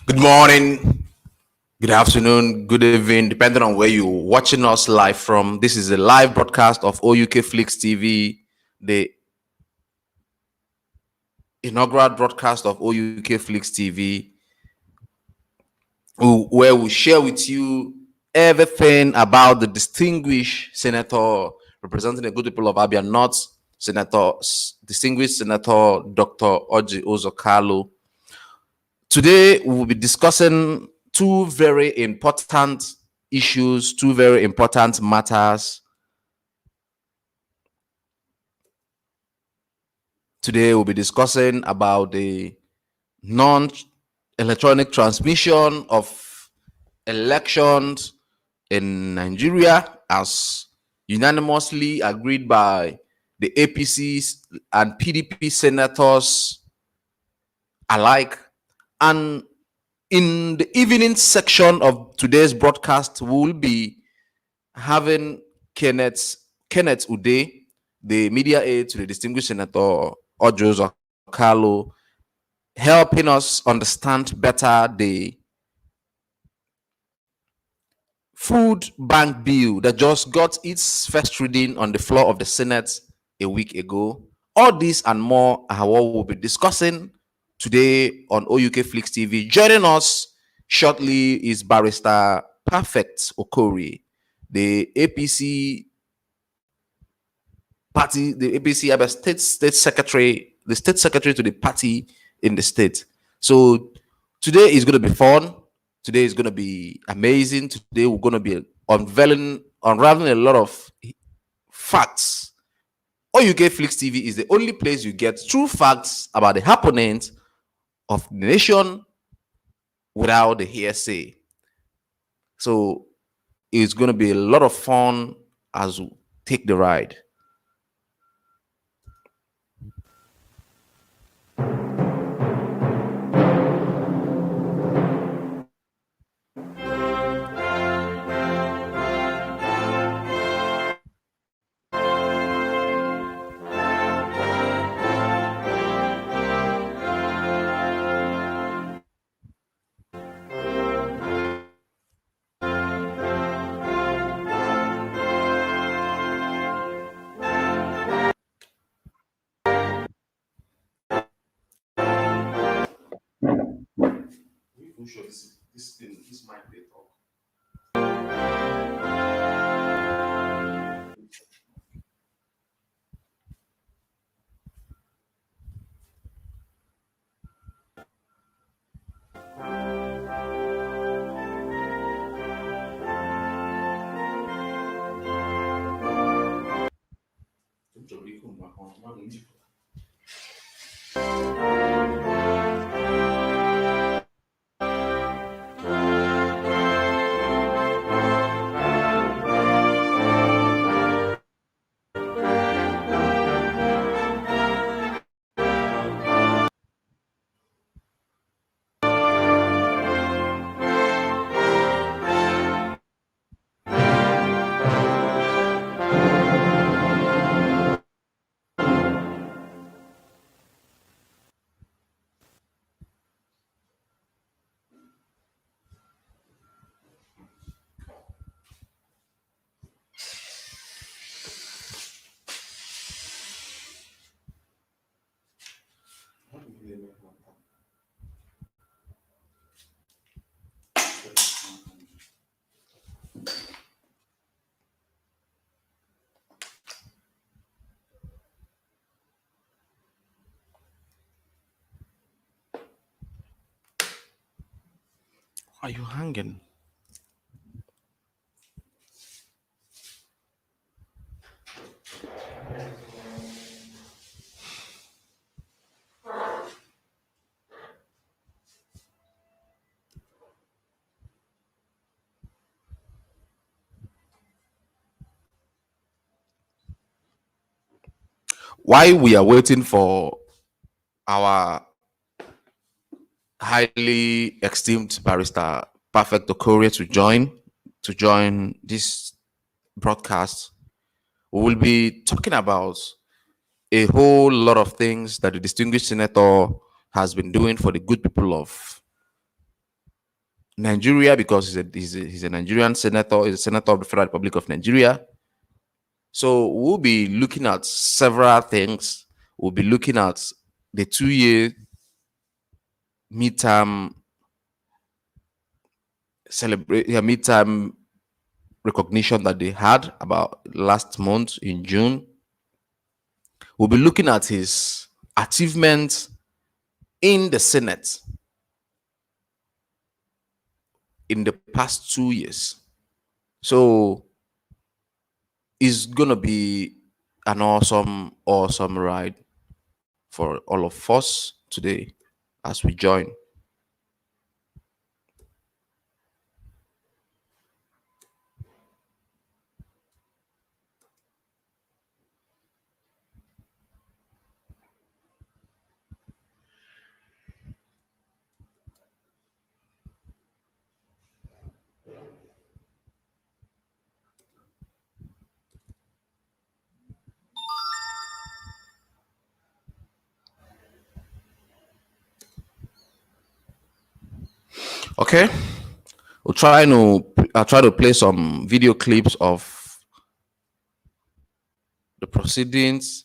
Good morning, good afternoon, good evening, depending on where you're watching us live from. This is a live broadcast of Oukflixtv, the inaugural broadcast of Oukflixtv, where we share with you everything about the distinguished senator representing the good people of Abia North, distinguished Senator Dr. Oji Ozokalo. Today, we will be discussing two very important issues, two very important matters. Today, we'll be discussing about the non-electronic transmission of elections in Nigeria, as unanimously agreed by the APCs and PDP senators alike. And in the evening section of today's broadcast, we will be having Kenneth Ude, the media aide to the distinguished Senator Ojo Okalo, helping us understand better the food bank bill that just got its first reading on the floor of the Senate a week ago. All this and more are what we'll be discussing today on Oukflixtv. Joining us shortly is Barrister Perfect Okori, the APC party, the APC Abia state secretary, the state secretary to the party in the state. So today is going to be fun. Today is going to be amazing. Today we're going to be unraveling a lot of facts. Oukflixtv is the only place you get true facts about the happenings of the nation without the hearsay. So it's going to be a lot of fun as we take the ride. This might be talk. Why are you hanging? While we are waiting for our highly esteemed barrister Perfect Okorie to join this broadcast, we will be talking about a whole lot of things that the distinguished senator has been doing for the good people of Nigeria, because he's a Nigerian senator, he's a senator of the Federal Republic of Nigeria. So we'll be looking at several things. We'll be looking at the 2 year midterm celebrate, yeah, midterm recognition that they had about last month in June. We'll be looking at his achievements in the Senate in the past 2 years. So it's gonna be an awesome ride for all of us today as we join. Okay, I'll try to play some video clips of the proceedings.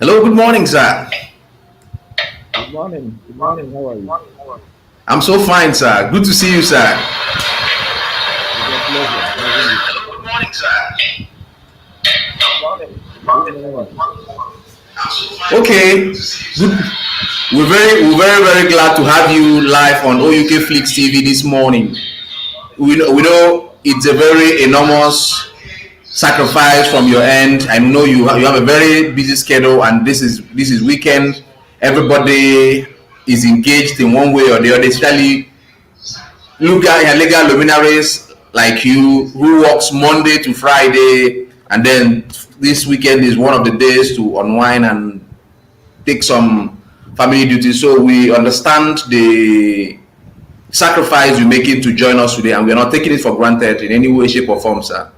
Hello, good morning, sir. Good morning. Good morning. How are you? I'm so fine, sir. Good to see you, sir. It's a pleasure having you. Hello, good morning, sir. Good morning. Okay, good. We're very glad to have you live on Oukflixtv TV this morning. We know it's a very enormous sacrifice from your end. I know you have a very busy schedule, and this is weekend. Everybody is engaged in one way or the other, especially legal luminaries like you who works Monday to Friday, and then this weekend is one of the days to unwind and take some family duties. So we understand the sacrifice you're making to join us today, and we're not taking it for granted in any way, shape, or form, sir.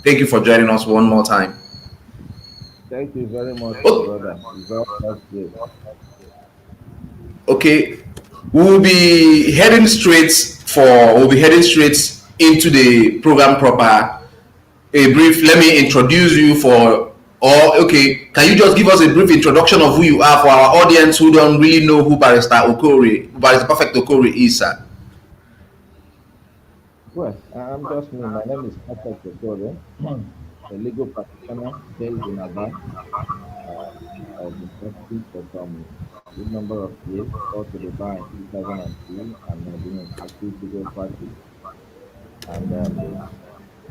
Thank you for joining us one more time. Thank you very much, my Oh, brother. It's all that's great. okay, we'll be heading straight into the program proper. A brief, let me introduce you for, or okay, can you just give us a brief introduction of who you are for our audience who don't really know who Barrister Perfect Okore is, sir? Well, I'm just me. My name is Patrick Okore, a legal practitioner based in Aba. Uh, I've been practicing for some good number of years, got to the bar in 2002, and I've been in active legal practice. And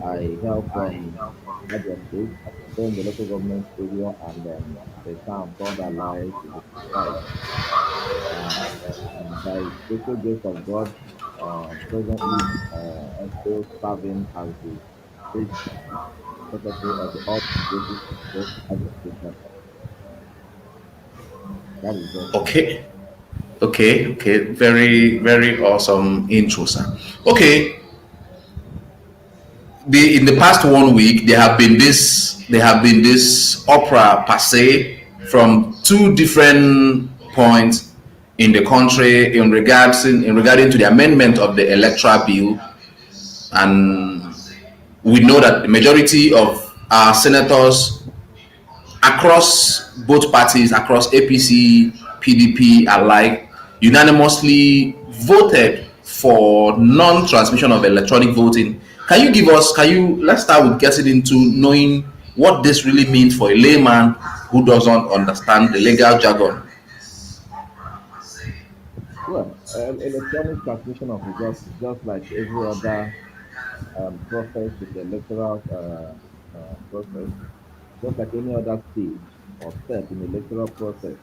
I hail from Abia State, stay in the local government area, and the town called Allies in the side. By special grace of God, presently also serving as the state secretary of the All Progressives Congress Abia State chapter. That is just me. Okay, okay, very awesome intro, sir. Okay, in the past 1 week there have been this opera per se from two different points in the country in regarding to the amendment of the electoral bill, and we know that the majority of our senators across both parties, across APC, PDP alike, unanimously voted for non-transmission of electronic voting. Let's start with getting into knowing what this really means for a layman who doesn't understand the legal jargon. Well, electronic transmission of results is just like every other process in the electoral process, just like any other stage or step in the electoral process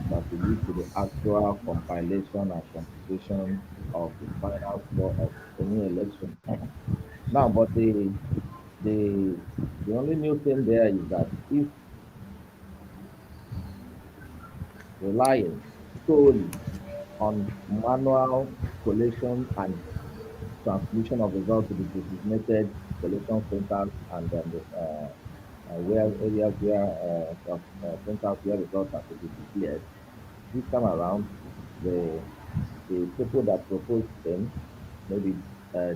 that will lead to the actual compilation and computation of the final score of any election. Now, but the the only new thing there is that if relying solely on manual collation and transmission of results to the designated collation centers and then where areas where centers where results are to be declared. This time around, the people that proposed them maybe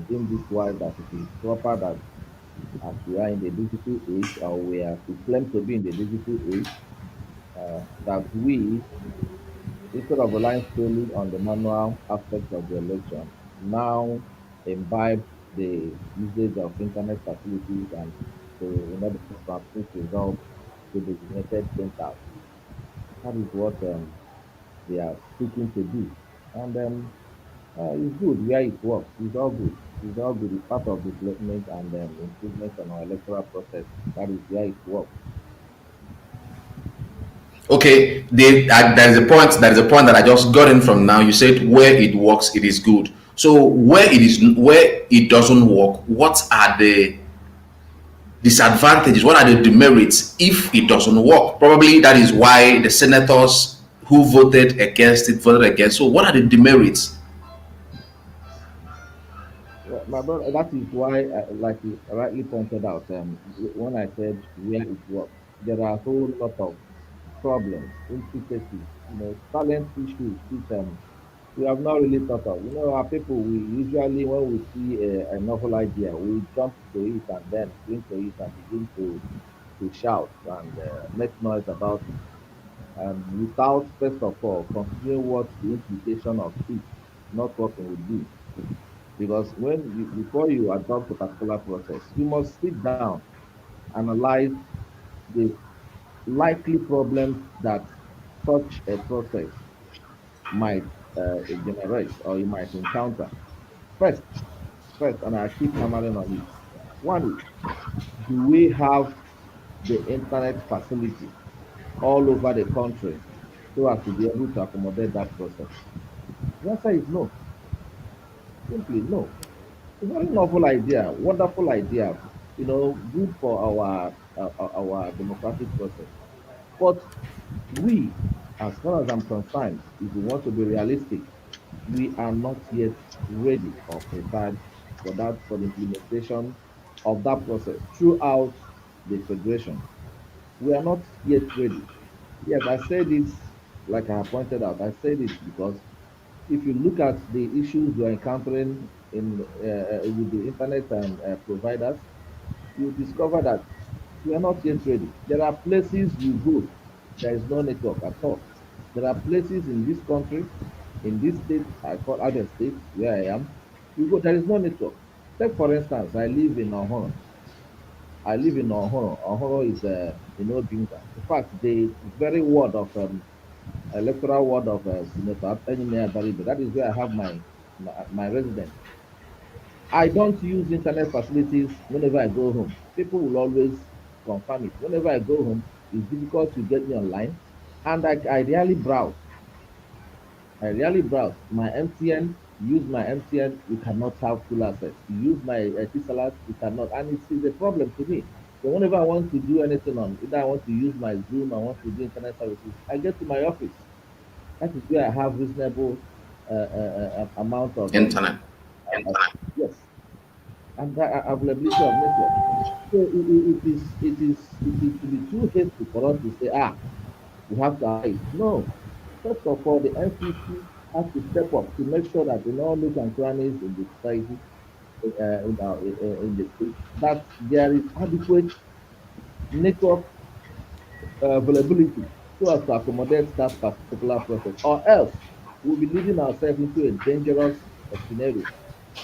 deemed it wise that it is proper that as we are in the digital age, or we claim to be in the digital age, that we, instead of relying solely on the manual aspect of the election, now imbibe the usage of internet facilities and to in order to transmit results to designated centers. That is what they are seeking to do. And it's good where it works. It's all good. It's all good. It's part of development and improvement on our electoral process. That is where it works. Okay, that is a point that I just got in from now. You said where it works, it is good. So where it doesn't work, what are the disadvantages? What are the demerits if it doesn't work? Probably that is why the senators who voted against it, voted against. So what are the demerits? Well, my brother, that is why, like you rightly pointed out, when I said where it works, there are a whole lot of problems, intricacies, silent issues which we have not really thought of. Our people, we usually, when we see a novel idea, we jump to it and then cling to it and begin to shout and make noise about it, without, first of all, considering what the implication of it not working would be. Because before you adopt a particular process, you must sit down, analyze the likely problems that such a process might generate or you might encounter. First, first, and I keep hammering on it. One is, do we have the internet facility all over the country so as to be able to accommodate that process? The answer is no. Simply no. It's a very novel idea, wonderful idea, good for our democratic process. But we, as far as I'm concerned, if we want to be realistic, we are not yet ready or prepared for the implementation of that process throughout the federation. We are not yet ready. Yes, I say this like I have pointed out. I say this because if you look at the issues we're encountering with the internet providers, you discover that we are not yet ready. There are places you go, there is no network at all. There are places in this country, in this state, I call other State, where I am, you go, there is no network. Take for instance, I live in Ohoro. I live in Ohoro. Ohoro is Binka. In fact, the very word of electoral ward of Senator Enyinia Baribe. That is where I have my residence. I don't use internet facilities whenever I go home. People will always confirm it. Whenever I go home, it's difficult to get me online, and I rarely browse. I rarely browse. My MTN, you use my MTN, you cannot have full access. You use my Tisalat, you cannot, and it's a problem to me. So whenever I want to do anything on, either I want to use my Zoom, I want to do internet services, I get to my office. That is where I have reasonable amount of Internet. yes, and that availability of network. So it is to be too hasty for us to say, we have to apply it. No, first of all, the NCC has to step up to make sure that in all nooks and crannies in the society, in the state, that there is adequate network availability so as to accommodate that particular process, or else we'll be leading ourselves into a dangerous scenario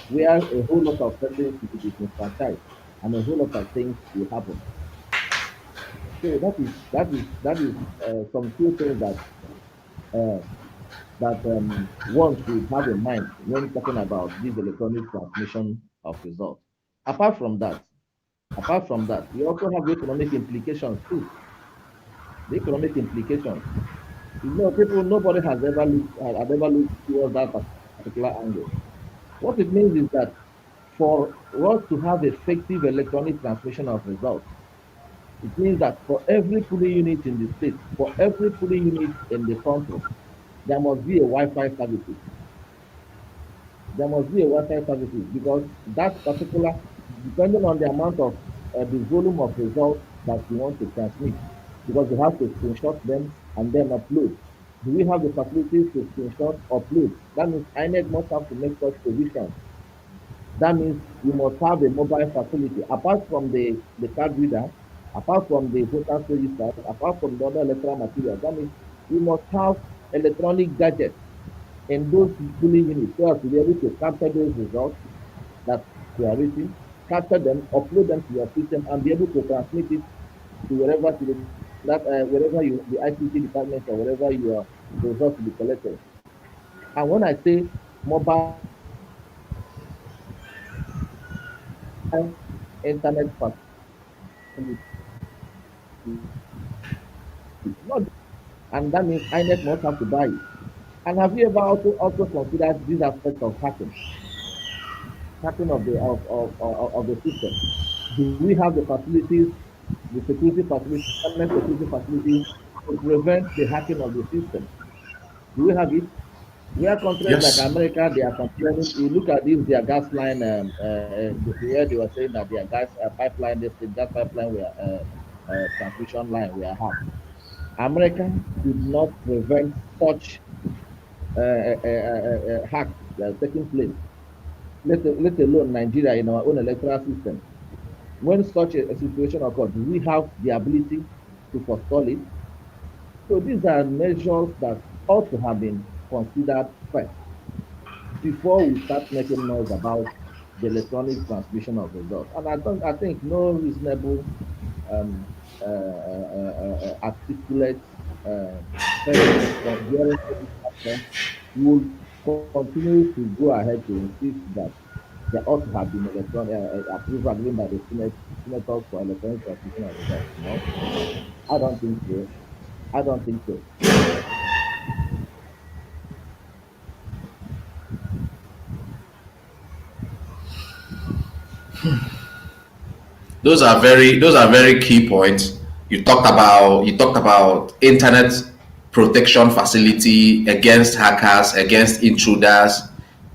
where a whole lot of persons will be disenfranchised and a whole lot of things will happen. So that is some few things uh, that one should have in mind when talking about this electronic transmission of results. Apart from that, apart from that, we also have the economic implications too. The economic implications. People, nobody has ever looked towards that particular angle. What it means is that for us to have effective electronic transmission of results, it means that for every polling unit in the state, for every polling unit in the country, there must be a Wi-Fi services. There must be a Wi-Fi services because that particular, depending on the amount of the volume of results that you want to transmit, because you have to screenshot them and then upload. Do we have the facilities to screenshot, upload? That means INEC must have to make such provisions. That means you must have a mobile facility apart from the card reader, apart from the voters register, apart from the other electoral materials. That means you must have electronic gadgets in those polling units so as to be able to capture those results that you are written, capture them, upload them to your system, and be able to transmit it to wherever wherever the ICT department or wherever your the results to be collected. And when I say mobile internet facility, not, and that means INEC must have to buy it. And have you ever also considered this aspect of hacking of the system? Do we have the facilities, the security facilities, internet security facilities to prevent the hacking of the system? Do we have it? Where countries like Yes. America, they are complaining. You look at this, their gas line, where they were saying that their gas pipeline, this gas pipeline, were transmission line were hacked. America could not prevent such hack taking place, let alone Nigeria in our own electoral system. When such a situation occurs, do we have the ability to forestall it? So these are measures that ought to have been considered first before we start making noise about the electronic transmission of results. And I think no reasonable, um, articulate person from during this platform will continue to go ahead to insist that there ought to have been electronic approval given by the senators for electronic transmission of results. No, I don't think so. I don't think so. Those are very key points. You talked about internet protection facility against hackers, against intruders,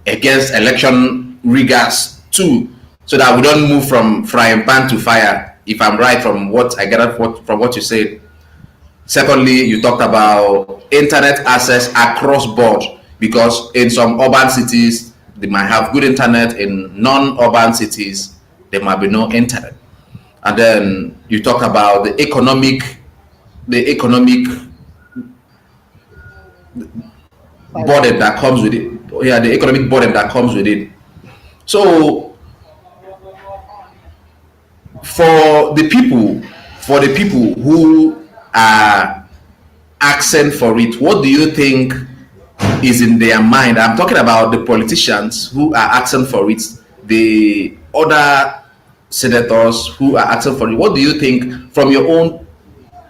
against election riggers too, so that we don't move from frying pan to fire. If I'm right from what I gathered from what you said. Secondly, you talked about internet access across board, because in some urban cities they might have good internet, in non-urban cities there might be no internet. And then you talk about the economic Side of burden it. that comes with it. Yeah, the economic burden that comes with it. So for the people, for the people who are asking for it, what do you think is in their mind? I'm talking about the politicians who are asking for it, the other senators who are asking for it. What do you think from your own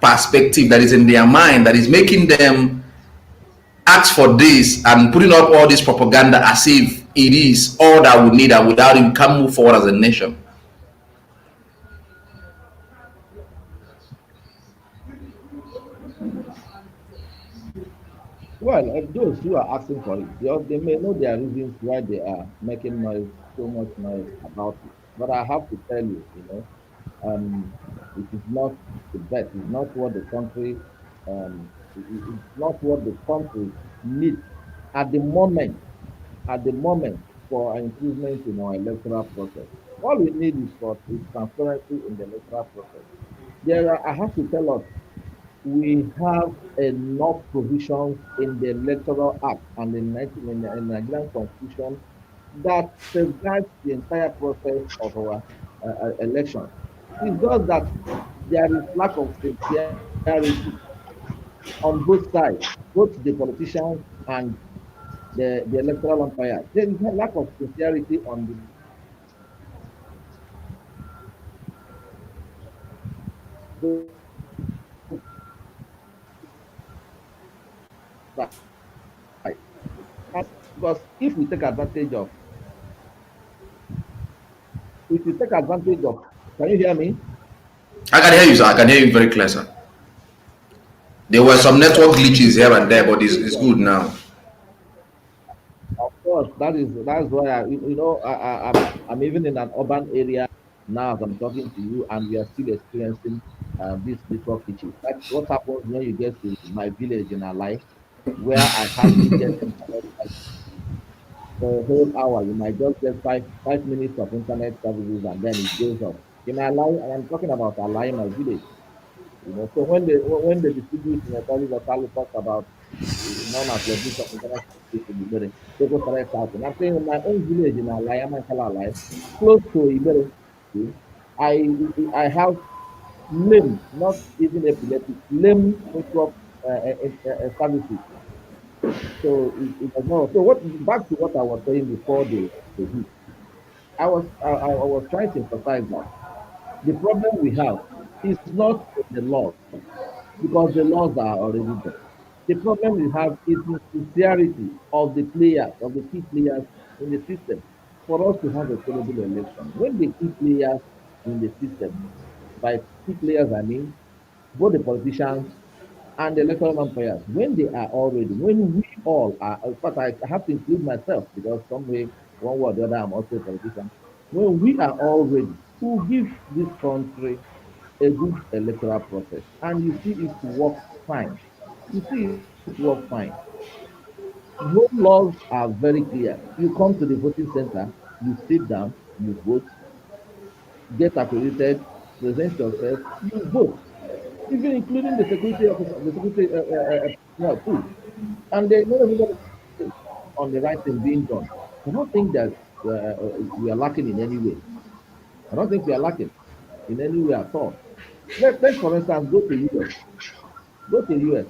perspective that is in their mind that is making them ask for this and putting up all this propaganda as if it is all that we need, and without it we can't move forward as a nation? Well, those who are asking for it, they may know their reasons why they are making noise, so much noise about it. But I have to tell you, it is not the best. It's not what the country, it's not what the country needs at the moment. At the moment, for improvement in our electoral process. All we need is transparency in the electoral process. I have to tell us, we have enough provisions in the Electoral Act and in the Nigerian Constitution that safeguards the entire process of our election. It's just that there is lack of sincerity on both sides, both the politicians and the electoral umpires. There is a lack of sincerity on the both sides. Because if we take advantage of, can you hear me? I can hear you, sir. I can hear you very clear, sir. There were some network If glitches we here take and there, but it's, advantage it's of, good now. of course, that's why I'm even in an urban area now as I'm talking to you, and we are still experiencing this network issues. That's what happens when you get to my village in Alai, where I hardly get internet for a whole hour. You might just get five minutes of internet services, and then it goes off. In Alai, and I'm talking about Alai, my village. So when they distribute in a college of Kali talk about known as level of international space in Ibere, people started shouting. I'm saying in my own village in Alaya, Mankala Alaya, close to Ibere, see, I I have lame, not even epileptic, lame network services. So it was not. So what back to what I was saying before the heat. I was trying to emphasize that the problem we have is not in the laws, because the laws are already there. The problem we have is the sincerity of the players, of the key players in the system, for us to have a credible election. When the key players in the system, by key players I mean both the politicians and the electoral umpires, when they are all ready, when we all are, in fact, I have to include myself because some way, one way or the other, I'm also a politician. When we are all ready to give this country a good electoral process, and you see it work fine. You see it work fine. Home laws are very clear. You come to the voting center, you sit down, you vote, get accredited, present yourself, you vote, even including the security officer, the security personnel too. And they know everybody on the right thing being done. I don't think that we are lacking in any way. I don't think we are lacking in any way at all. Let's for instance, go to US. Go to US.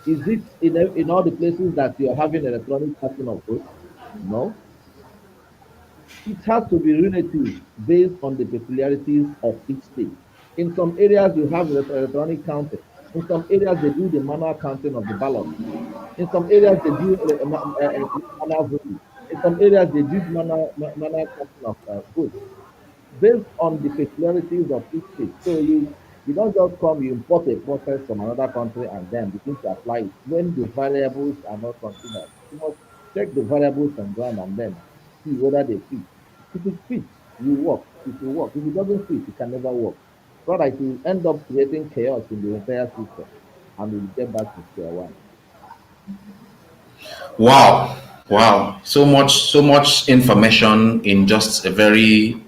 Is it in all the places that you are having electronic casting of votes? No. It has to be relative based on the peculiarities of each state. In some areas, you have electronic counting. In some areas, they do the manual counting of the ballot. In some areas, they do manual voting. In some areas, they do manual counting of votes based on the peculiarities of each state. So you don't just come, you import a process from another country and then begin to apply it when the variables are not considered. You must check the variables on ground and then see whether they fit. If it fits, you work. It will work. If it doesn't fit, it can never work. Rather, it will end up creating chaos in the entire system and we'll get back to square one. Wow, wow, so much information in just a very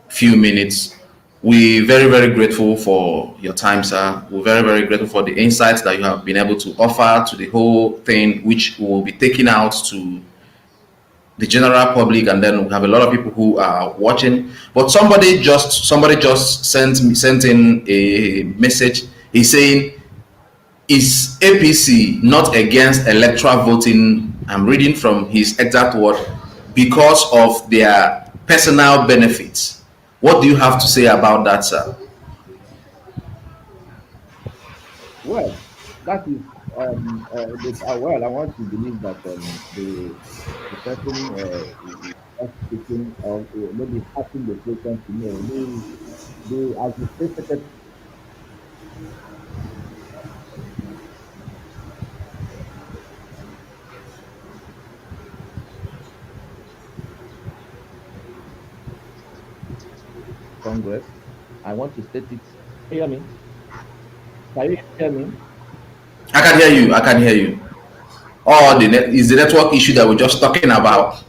few minutes. We very very grateful for your time, sir. We're very very grateful for the insights that you have been able to offer to the whole thing, which will be taken out to the general public, and then we have a lot of people who are watching. But somebody just sent in a message. He's saying, is APC not against electoral voting? I'm reading from his exact word, because of their personal benefits. What do you have to say about that, sir? Well, that is well. I want to believe that the person is just speaking or maybe asking the question to know. The as the state secretary of Congress, I want to state it. Can you hear me? Can you hear me? I can hear you. I can hear you. Is the network issue that we're just talking about.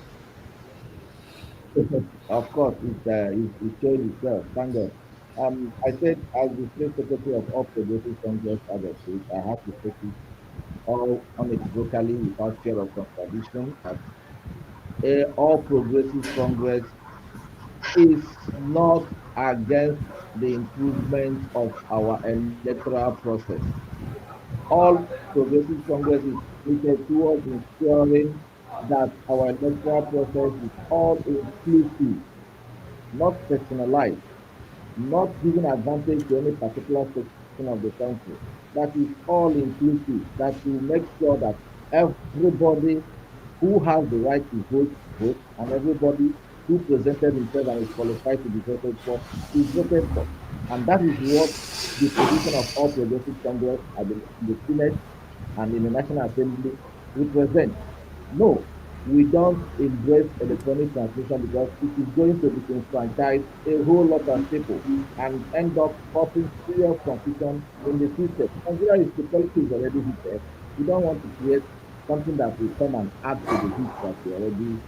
Of course, it showed itself. Thank God. I said, as the state secretary of all progressive Congress as a state, I have to state it all unequivocally without fear of contradiction that all progressive Congress is not against the improvement of our electoral process. All progressive Congress is committed towards ensuring that our electoral process is all inclusive, not personalized, not giving advantage to any particular section of the country. That is all inclusive, that will make sure that everybody who has the right to vote, vote, and everybody who presented himself and is qualified to be voted for is voted for. And that is what the position of all progressive Congress at the Senate and in the National Assembly represent. No, we don't embrace electronic transmission because it is going to disenfranchise a whole lot of people and end up causing serious confusion in the system. Nigeria is security is already heated. We don't want to create something that will come and add to the heat that we already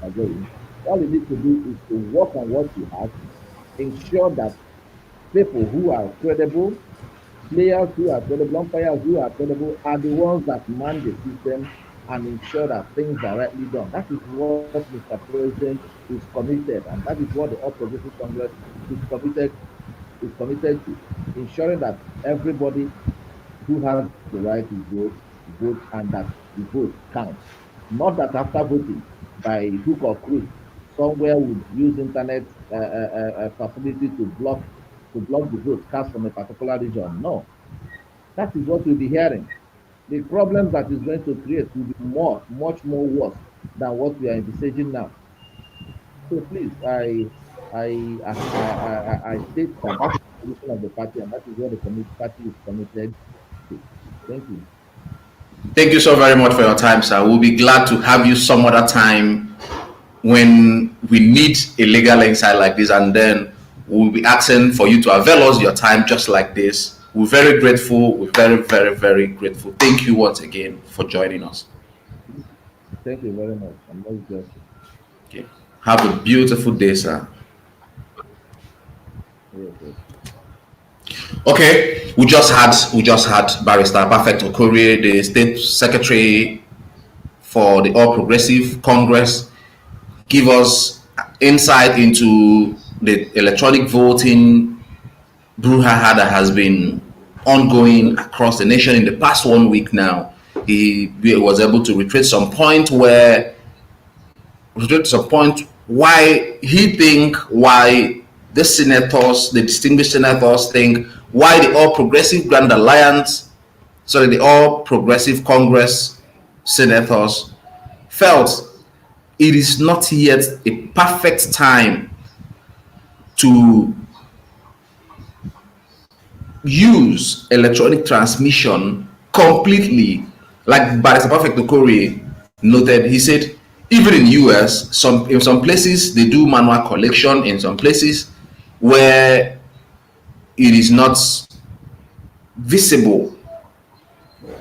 are going. All you need to do is to work on what you have, ensure that people who are credible, players who are credible, umpires who are credible are the ones that man the system and ensure that things are rightly done. That is what Mr. President is committed, and that is what the All Progressive Congress is committed to, ensuring that everybody who has the right to vote vote and that the vote counts. Not that after voting, by hook or crook, somewhere would use internet facility to block the vote cast from a particular region. No, that is what we'll be hearing. The problems that is going to create will be much more worse than what we are envisaging now. So please, I state that that is the position of the party, and that is what the party is committed. Okay. Thank you. Thank you so very much for your time, sir. We'll be glad to have you some other time when we need a legal insight like this, and then we'll be asking for you to avail us your time just like this. We're very grateful. We're very, very, very grateful. Thank you once again for joining us. Thank you very much. I'm most grateful. Okay. Have a beautiful day, sir. Yes, yes. Okay, we just had Barrister Perfect Okorie, the State Secretary for the All Progressive Congress, give us insight into the electronic voting brouhaha that has been ongoing across the nation in the past 1 week now. He was able to retrieve some point why he think why the senators, the distinguished senators think why the All Progressive Grand Alliance, sorry, the All Progressive Congress senators felt it is not yet a perfect time to use electronic transmission completely. Like Barrister Perfect Okori noted, he said even in US, in some places they do manual collection, in some places where it is not visible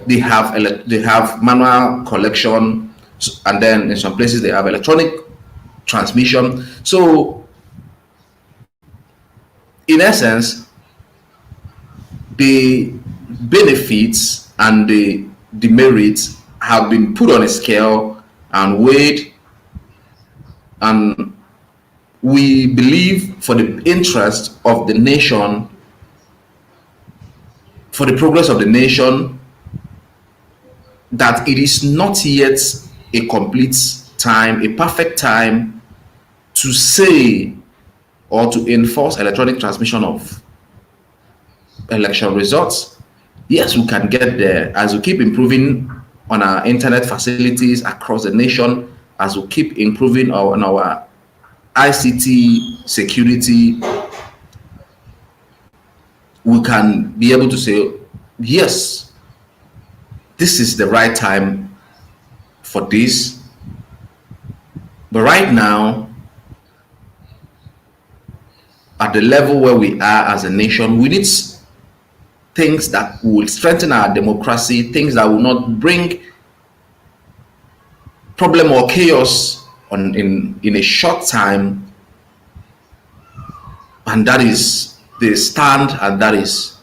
they have manual collection, and then in some places they have electronic transmission. So in essence, the benefits and the demerits have been put on a scale and weighed, and we believe for the interest of the nation, for the progress of the nation, that it is not yet a complete time, a perfect time to say or to enforce electronic transmission of election results. Yes, we can get there as we keep improving on our internet facilities across the nation, as we keep improving on our ICT security. We can be able to say, yes, this is the right time for this. But right now, at the level where we are as a nation, we need things that will strengthen our democracy, things that will not bring problem or chaos in a short time. And that is the stand, and that is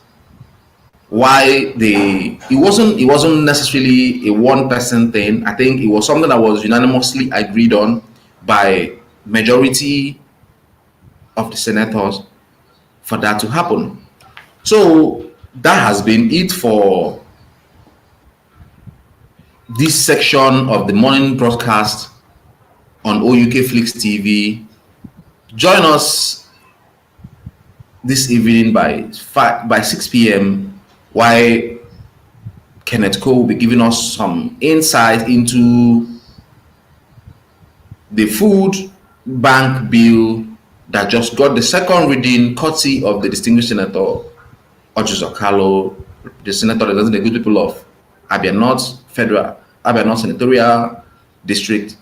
why it wasn't necessarily a one person thing. I think it was something that was unanimously agreed on by majority of the senators for that to happen. So that has been it for this section of the morning broadcast on Oukflixtv. Join us this evening by 6 p.m. while Kenneth Cole will be giving us some insight into the food bank bill that just got the second reading, courtesy of the distinguished Senator Ojuzokalo, the senator representing the good people of Abia North Senatorial District.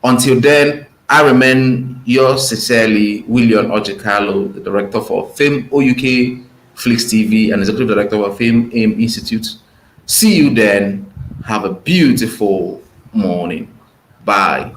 Until then, I remain yours sincerely, William Ojekalo, the director for Fame OUK Flix TV and executive director of Fame AIM Institute. See you then. Have a beautiful morning. Bye.